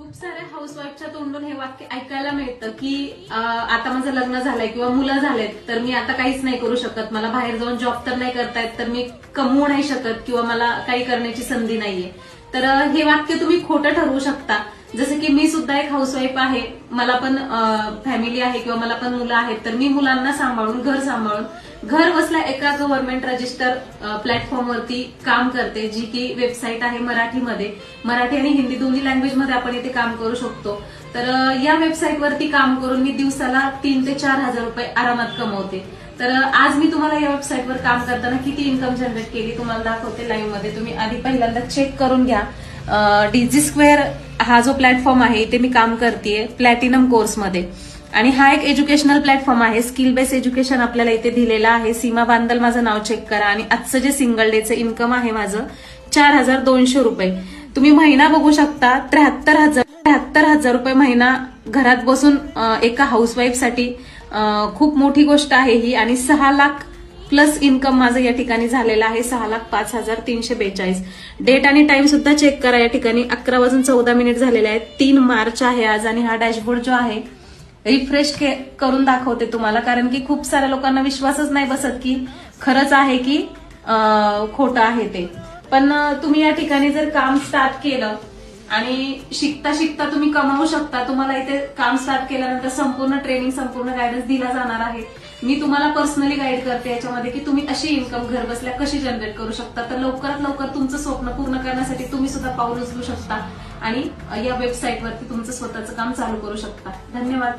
खूप साऱ्या हाऊसवाईफच्या तोंडून हे वाक्य ऐकायला मिळतं की आता माझं लग्न झालंय किंवा मुलं झालेत तर मी आता काहीच नाही करू शकत, मला बाहेर जाऊन जॉब तर नाही करता येत, तर मी कमवू नाही शकत किंवा मला काही करण्याची संधी नाहीये. तर हे वाक्य तुम्ही खोटं ठरवू शकता. जसं की मी सुद्धा एक हाऊसवाईफ आहे, मला पण फॅमिली आहे किंवा मला पण मुलं आहेत, तर मी मुलांना सांभाळून घर सांभाळून घर बसल्या एका गव्हर्नमेंट रजिस्टर प्लॅटफॉर्मवरती काम करते, जी की वेबसाईट आहे मराठीमध्ये. मराठी आणि हिंदी दोन्ही लँग्वेजमध्ये आपण इथे काम करू शकतो. तर या वेबसाईटवरती काम करून मी दिवसाला 3 ते 4 हजार रुपये आरामात कमवते. तर आज मी तुम्हाला या वेबसाईटवर काम करताना किती इन्कम जनरेट केली तुम्हाला दाखवते लाईव्ह मध्ये. तुम्ही आधी पहिल्यांदा चेक करून घ्या. डीजी स्क्वेअर हा जो प्लॅटफॉर्म आहे इथे मी काम करतेय प्लॅटिनम कोर्समध्ये, आणि हा एक एज्युकेशनल प्लॅटफॉर्म आहे. स्किल बेस्ड एज्युकेशन आपल्याला इथे दिलेलं आहे. सीमा बांदल माझं नाव चेक करा. आणि आजचं जे सिंगल डेचं इन्कम आहे माझं 4,200 रुपये. तुम्ही महिना बघू शकता 73,000 रुपये महिना घरात बसून एका हाऊसवाईफसाठी खूप मोठी गोष्ट आहे ही. आणि 6 लाख प्लस इन्कम माझं या ठिकाणी झालेलं आहे. 6,05,342. डेट आणि टाइम सुद्धा चेक करा. या ठिकाणी 11 वाजून 14 मिनिट झालेले आहेत. 3 मार्च आहे आज. आणि हा डॅशबोर्ड जो आहे रिफ्रेश करून दाखवते तुम्हाला, कारण की खूप साऱ्या लोकांना विश्वासच नाही बसत की खरंच आहे की खोटं आहे ते. पण तुम्ही या ठिकाणी जर काम स्टार्ट केलं आणि शिकता शिकता तुम्ही कमावू शकता. तुम्हाला इथे काम स्टार्ट केल्यानंतर संपूर्ण ट्रेनिंग, संपूर्ण गायडन्स दिला जाणार आहे. मी तुम्हाला पर्सनली गाईड करते याच्यामध्ये की तुम्ही अशी इन्कम घर बसल्या कशी जनरेट करू शकता. तर लवकरात लवकर तुमचं स्वप्न पूर्ण करण्यासाठी तुम्ही सुद्धा पाऊल उचलू शकता आणि या वेबसाईटवरती तुमचं स्वतःचं काम चालू करू शकता. धन्यवाद.